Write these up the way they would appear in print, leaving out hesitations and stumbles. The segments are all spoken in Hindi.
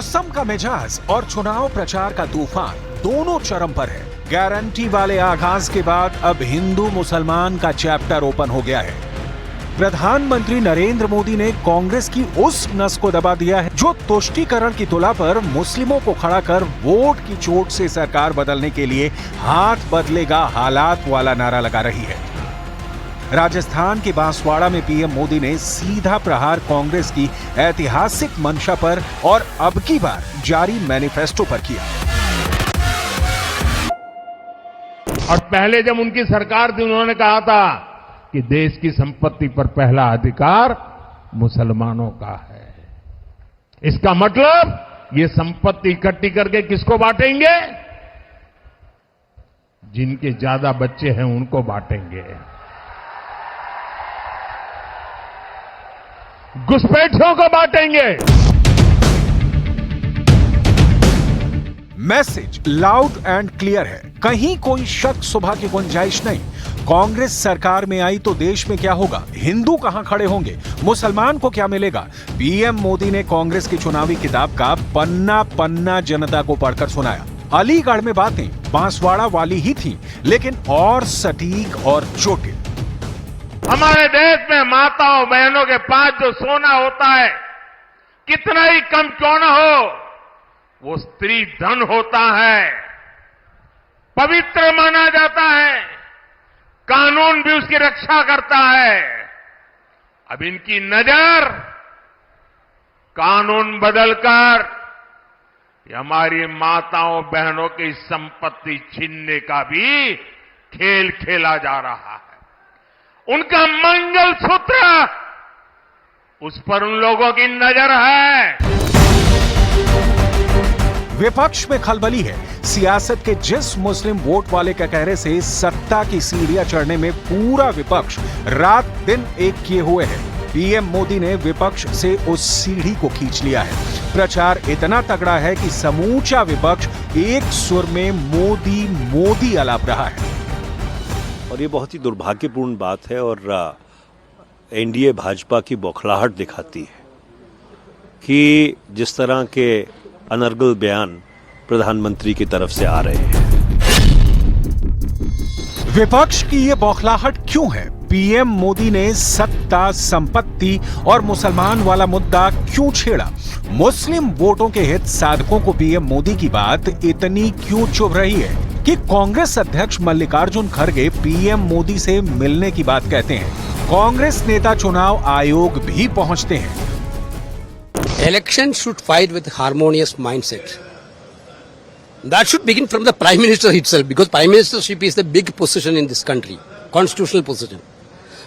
मौसम का मिजाज और चुनाव प्रचार का तूफान दोनों चरम पर है। गारंटी वाले आगाज के बाद अब हिंदू मुसलमान का चैप्टर ओपन हो गया है। प्रधानमंत्री नरेंद्र मोदी ने कांग्रेस की उस नस को दबा दिया है जो तुष्टीकरण की तुला पर मुस्लिमों को खड़ा कर वोट की चोट से सरकार बदलने के लिए हाथ बदलेगा हालात वाला नारा लगा रही है। राजस्थान के बांसवाड़ा में पीएम मोदी ने सीधा प्रहार कांग्रेस की ऐतिहासिक मंशा पर और अब की बार जारी मैनिफेस्टो पर किया। और पहले जब उनकी सरकार थी उन्होंने कहा था कि देश की संपत्ति पर पहला अधिकार मुसलमानों का है। इसका मतलब ये संपत्ति इकट्ठी करके किसको बांटेंगे? जिनके ज्यादा बच्चे हैं उनको बांटेंगे। घुसपैठियों को बांटेंगे। मैसेज लाउड एंड क्लियर है, कहीं कोई शक सुबह की गुंजाइश नहीं। कांग्रेस सरकार में आई तो देश में क्या होगा, हिंदू कहां खड़े होंगे, मुसलमान को क्या मिलेगा। पीएम मोदी ने कांग्रेस की चुनावी किताब का पन्ना पन्ना जनता को पढ़कर सुनाया। अलीगढ़ में बातें बांसवाड़ा वाली ही थी, लेकिन और सटीक और चोटिल। हमारे देश में माताओं बहनों के पास जो सोना होता है, कितना ही कम क्यों न हो, वो स्त्री धन होता है, पवित्र माना जाता है, कानून भी उसकी रक्षा करता है। अब इनकी नजर कानून बदलकर हमारी माताओं बहनों की संपत्ति छीनने का भी खेल खेला जा रहा है। उनका मंगलसूत्र, उस पर उन लोगों की नजर है। विपक्ष में खलबली है। सियासत के जिस मुस्लिम वोट वाले के कहने से सत्ता की सीढ़ियां चढ़ने में पूरा विपक्ष रात दिन एक किए हुए है। पीएम मोदी ने विपक्ष से उस सीढ़ी को खींच लिया है। प्रचार इतना तगड़ा है कि समूचा विपक्ष एक सुर में मोदी मोदी आलाप रहा है। और ये बहुत ही दुर्भाग्यपूर्ण बात है और एनडीए भाजपा की बौखलाहट दिखाती है कि जिस तरह के अनर्गल बयान प्रधानमंत्री की तरफ से आ रहे हैं। विपक्ष की ये बौखलाहट क्यों है? पीएम मोदी ने सत्ता, संपत्ति और मुसलमान वाला मुद्दा क्यों छेड़ा? मुस्लिम वोटों के हित साधकों को पीएम मोदी की बात इतनी क्यों चुभ रही है कि कांग्रेस अध्यक्ष मल्लिकार्जुन खड़गे पीएम मोदी से मिलने की बात कहते हैं। कांग्रेस नेता चुनाव आयोग भी पहुंचते हैं। Election should fight with harmonious mindset. That should begin from the Prime Minister itself, because Prime Ministership is the big position in this country, constitutional position.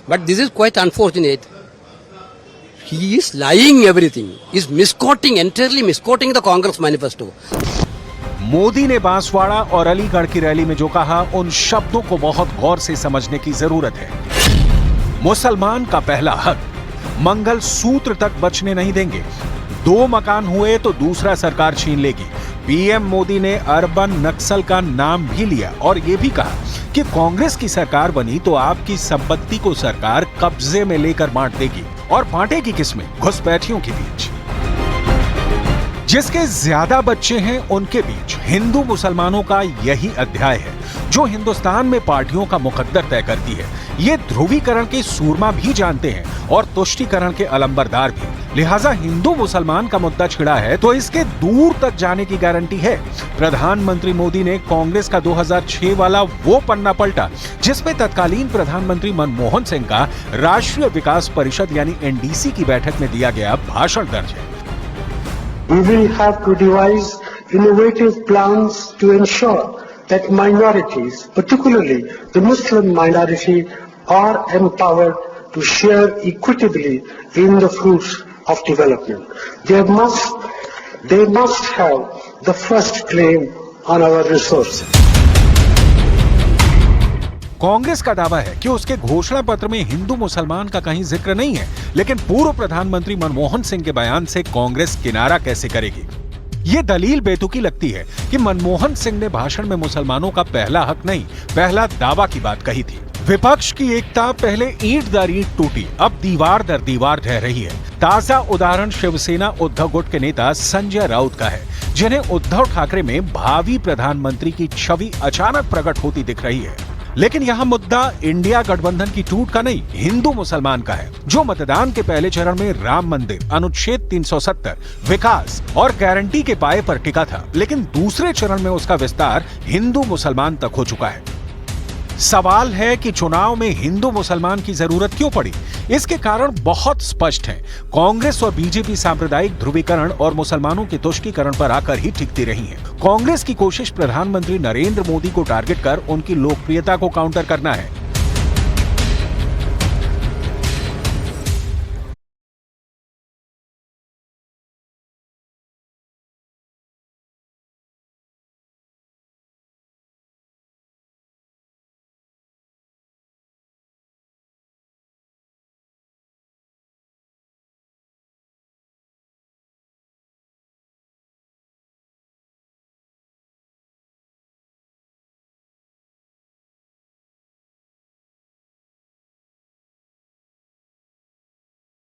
But this is quite unfortunate. He is lying everything. He is misquoting, entirely misquoting the Congress manifesto. Modi ने बांसवाड़ा और अलीगढ़ की रैली में जो कहा, उन शब्दों को बहुत गौर से समझने की जरूरत है। मुसलमान का पहला हक, मंगल सूत्र तक बचने नहीं देंगे। 2 मकान हुए तो दूसरा सरकार छीन लेगी। पीएम मोदी ने अर्बन नक्सल का नाम भी लिया और यह भी कहा कि कांग्रेस की सरकार बनी तो आपकी संपत्ति को सरकार कब्जे में लेकर बांट देगी। और बांटेगी किसमें? घुसपैठियों के बीच। जिसके ज्यादा बच्चे हैं उनके बीच। हिंदू मुसलमानों का यही अध्याय है जो हिंदुस्तान में पार्टियों का मुकद्दर तय करती है। ये ध्रुवीकरण के सूरमा भी जानते हैं और तुष्टीकरण के अलंबरदार भी। लिहाजा हिंदू मुसलमान का मुद्दा छिड़ा है तो इसके दूर तक जाने की गारंटी है। प्रधानमंत्री मोदी ने कांग्रेस का 2006 वाला वो पन्ना पलटा जिसमें तत्कालीन प्रधानमंत्री मनमोहन सिंह का राष्ट्रीय विकास परिषद यानी एनडीसी की बैठक में दिया गया भाषण दर्ज है। We will have to devise innovative plans to ensure that minorities, particularly the Muslim minority, are empowered to share equitably in the fruits of development. They must have the first claim on our resources. Congress का दावा है कि उसके घोषणा पत्र में हिंदू मुसलमान का कहीं जिक्र नहीं है, लेकिन पूर्व प्रधानमंत्री मनमोहन सिंह के बयान से कांग्रेस किनारा कैसे करेगी? ये दलील बेतुकी लगती है कि मनमोहन सिंह ने भाषण में मुसलमानों का पहला हक नहीं, पहला दावा की बात कही थी। विपक्ष की एकता पहले ईंट दर ईंट टूटी, अब दीवार दर दीवार ढह रही है। ताजा उदाहरण शिवसेना उद्धव गुट के नेता संजय राउत का है, जिन्हें उद्धव ठाकरे में भावी प्रधानमंत्री की छवि अचानक प्रकट होती दिख रही है। लेकिन यहाँ मुद्दा इंडिया गठबंधन की टूट का नहीं, हिंदू मुसलमान का है, जो मतदान के पहले चरण में राम मंदिर, अनुच्छेद 370, विकास और गारंटी के पाए पर टिका था, लेकिन दूसरे चरण में उसका विस्तार हिंदू मुसलमान तक हो चुका है। सवाल है कि चुनाव में हिंदू मुसलमान की जरूरत क्यों पड़ी? इसके कारण बहुत स्पष्ट हैं। कांग्रेस और बीजेपी सांप्रदायिक ध्रुवीकरण और मुसलमानों के तुष्टीकरण पर आकर ही टिकती रही हैं। कांग्रेस की कोशिश प्रधानमंत्री नरेंद्र मोदी को टारगेट कर उनकी लोकप्रियता को काउंटर करना है।